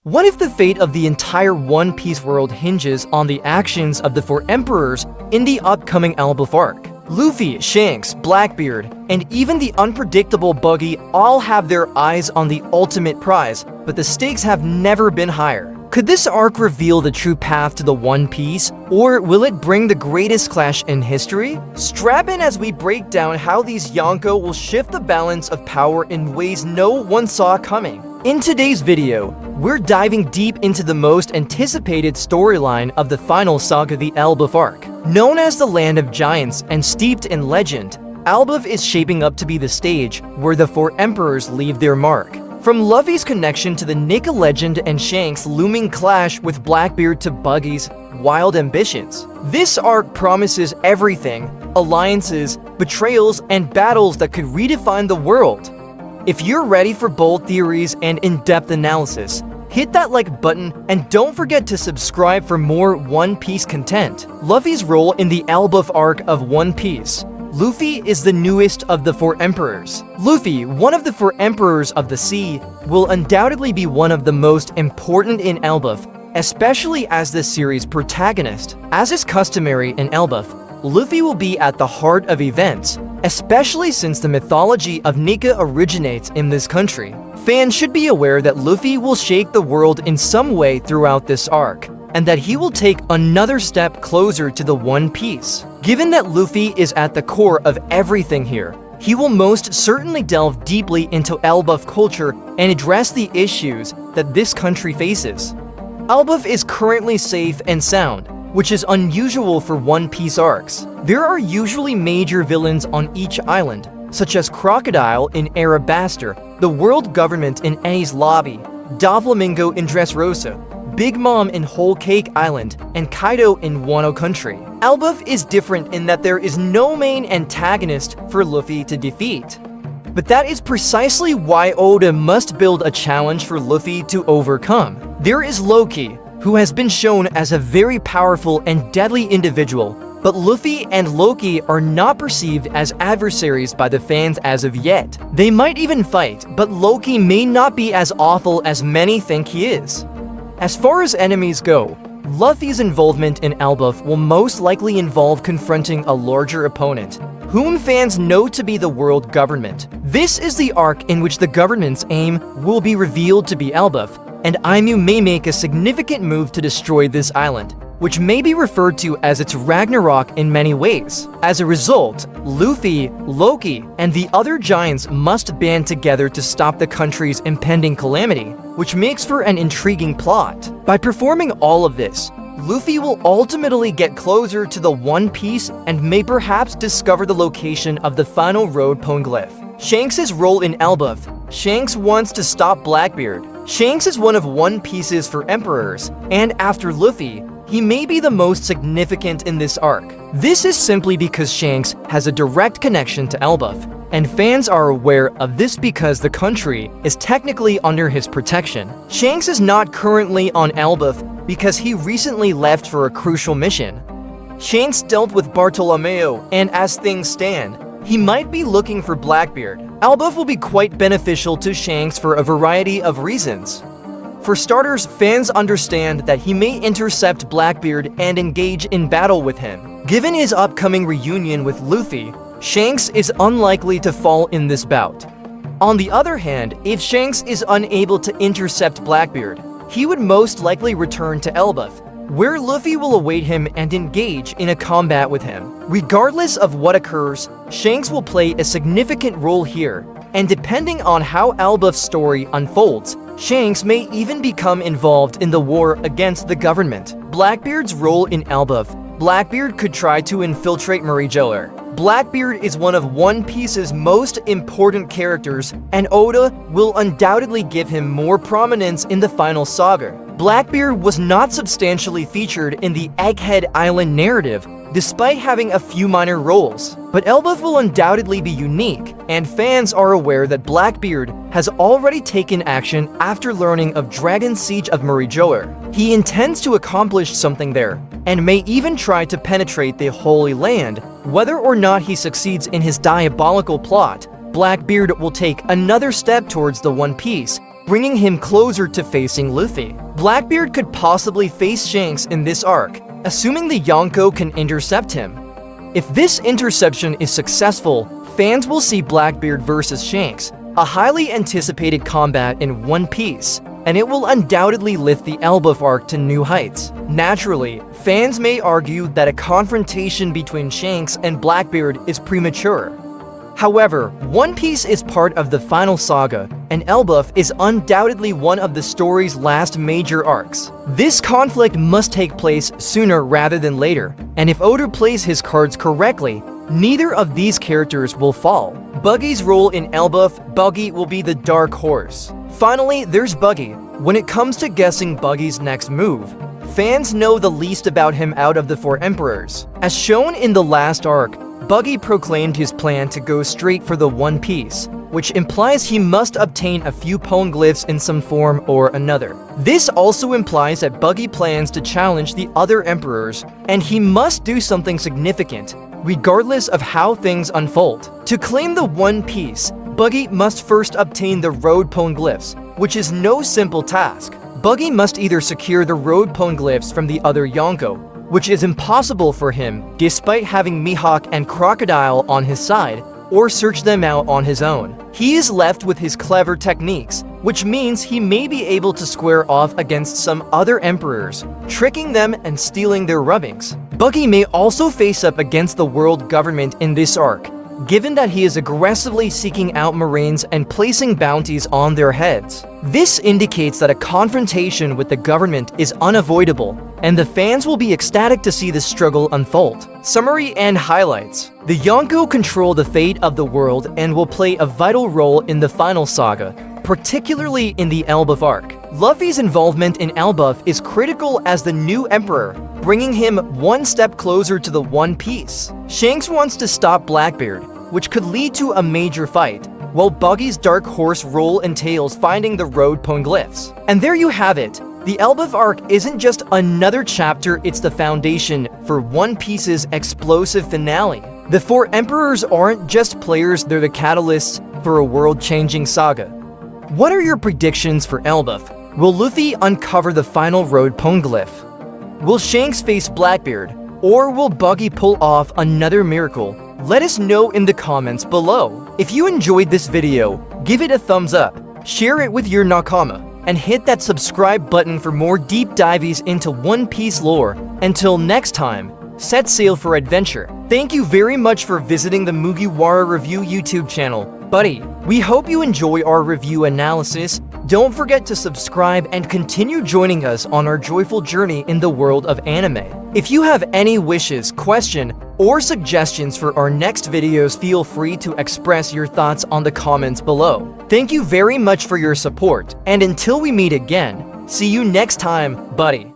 What if the fate of the entire One Piece world hinges on the actions of the Four Emperors in the upcoming Elbaf Arc? Luffy, Shanks, Blackbeard, and even the unpredictable Buggy all have their eyes on the ultimate prize, but the stakes have never been higher. Could this arc reveal the true path to the One Piece, or will it bring the greatest clash in history? Strap in as we break down how these Yonko will shift the balance of power in ways no one saw coming. In today's video, we're diving deep into the most anticipated storyline of the final saga, the Elbaf Arc. Known as the Land of Giants and steeped in legend, Elbaf is shaping up to be the stage where the Four Emperors leave their mark. From Luffy's connection to the Nika legend and Shanks' looming clash with Blackbeard to Buggy's wild ambitions, this arc promises everything: alliances, betrayals, and battles that could redefine the world. If you're ready for bold theories and in-depth analysis, hit that like button and don't forget to subscribe for more One Piece content. Luffy's role in the Elbaf Arc of One Piece. Luffy is the newest of the Four Emperors. Luffy, one of the Four Emperors of the Sea, will undoubtedly be one of the most important in Elbaf, especially as the series' protagonist. As is customary in Elbaf, Luffy will be at the heart of events, especially since the mythology of Nika originates in this country. Fans should be aware that Luffy will shake the world in some way throughout this arc, and that he will take another step closer to the One Piece. Given that Luffy is at the core of everything here, he will most certainly delve deeply into Elbaf culture and address the issues that this country faces. Elbaf is currently safe and sound, which is unusual for One Piece arcs. There are usually major villains on each island, such as Crocodile in Arabasta, the world government in Enies Lobby, Doflamingo in Dressrosa, Big Mom in Whole Cake Island, and Kaido in Wano Country. Elbaf is different in that there is no main antagonist for Luffy to defeat. But that is precisely why Oda must build a challenge for Luffy to overcome. There is Loki, who has been shown as a very powerful and deadly individual, but Luffy and Loki are not perceived as adversaries by the fans as of yet. They might even fight, but Loki may not be as awful as many think he is. As far as enemies go, Luffy's involvement in Elbaf will most likely involve confronting a larger opponent, whom fans know to be the world government. This is the arc in which the government's aim will be revealed to be Elbaf, and Aimu may make a significant move to destroy this island, which may be referred to as its Ragnarok in many ways. As a result, Luffy, Loki, and the other giants must band together to stop the country's impending calamity, which makes for an intriguing plot. By performing all of this, Luffy will ultimately get closer to the One Piece and may perhaps discover the location of the final road poneglyph. Shanks' role in Elbaf. Shanks wants to stop Blackbeard. Shanks is one of One Piece's Four Emperors, and after Luffy, he may be the most significant in this arc. This is simply because Shanks has a direct connection to Elbaf, and fans are aware of this because the country is technically under his protection. Shanks is not currently on Elbaf because he recently left for a crucial mission. Shanks dealt with Bartolomeo, and as things stand, he might be looking for Blackbeard. Elbaf will be quite beneficial to Shanks for a variety of reasons. For starters, fans understand that he may intercept Blackbeard and engage in battle with him. Given his upcoming reunion with Luffy, Shanks is unlikely to fall in this bout. On the other hand, if Shanks is unable to intercept Blackbeard, he would most likely return to Elbaf, where Luffy will await him and engage in a combat with him. Regardless of what occurs, Shanks will play a significant role here, and depending on how Elbaf's story unfolds, Shanks may even become involved in the war against the government. Blackbeard's role in Elbaf. Blackbeard could try to infiltrate Marijoler. Blackbeard is one of One Piece's most important characters, and Oda will undoubtedly give him more prominence in the final saga. Blackbeard was not substantially featured in the Egghead Island narrative, despite having a few minor roles. But Elbaf will undoubtedly be unique, and fans are aware that Blackbeard has already taken action after learning of Dragon's Siege of Marijoler. He intends to accomplish something there, and may even try to penetrate the Holy Land. Whether or not he succeeds in his diabolical plot, Blackbeard will take another step towards the One Piece, bringing him closer to facing Luffy. Blackbeard could possibly face Shanks in this arc, assuming the Yonko can intercept him. If this interception is successful, fans will see Blackbeard versus Shanks, a highly anticipated combat in One Piece, and it will undoubtedly lift the Elbaf Arc to new heights. Naturally, fans may argue that a confrontation between Shanks and Blackbeard is premature. However, One Piece is part of the final saga, and Elbaf is undoubtedly one of the story's last major arcs. This conflict must take place sooner rather than later, and if Oda plays his cards correctly, neither of these characters will fall. Buggy's role in Elbaf, Buggy will be the dark horse. Finally, there's Buggy. When it comes to guessing Buggy's next move, fans know the least about him out of the Four Emperors. As shown in the last arc, Buggy proclaimed his plan to go straight for the One Piece, which implies he must obtain a few poneglyphs in some form or another. This also implies that Buggy plans to challenge the other emperors, and he must do something significant, regardless of how things unfold. To claim the One Piece, Buggy must first obtain the road poneglyphs, which is no simple task. Buggy must either secure the road poneglyphs from the other Yonko, which is impossible for him despite having Mihawk and Crocodile on his side, or search them out on his own. He is left with his clever techniques, which means he may be able to square off against some other emperors, tricking them and stealing their rubbings. Buggy may also face up against the world government in this arc, given that he is aggressively seeking out Marines and placing bounties on their heads. This indicates that a confrontation with the government is unavoidable, and the fans will be ecstatic to see this struggle unfold. Summary and highlights. The Yonko control the fate of the world and will play a vital role in the final saga, particularly in the Elbaf Arc. Luffy's involvement in Elbaf is critical as the new emperor, bringing him one step closer to the One Piece. Shanks wants to stop Blackbeard, which could lead to a major fight, while Buggy's dark horse role entails finding the road poneglyphs. And there you have it. The Elbaf Arc isn't just another chapter, it's the foundation for One Piece's explosive finale. The Four Emperors aren't just players, they're the catalysts for a world-changing saga. What are your predictions for Elbaf? Will Luffy uncover the final road poneglyph? Will Shanks face Blackbeard? Or will Buggy pull off another miracle? Let us know in the comments below. If you enjoyed this video, give it a thumbs up, share it with your nakama, and hit that subscribe button for more deep dives into One Piece lore. Until next time, set sail for adventure. Thank you very much for visiting the Mugiwara Review YouTube channel. Buddy, we hope you enjoy our review analysis. Don't forget to subscribe and continue joining us on our joyful journey in the world of anime. If you have any wishes, question, or suggestions for our next videos, feel free to express your thoughts on the comments below. Thank you very much for your support, and until we meet again, see you next time, buddy.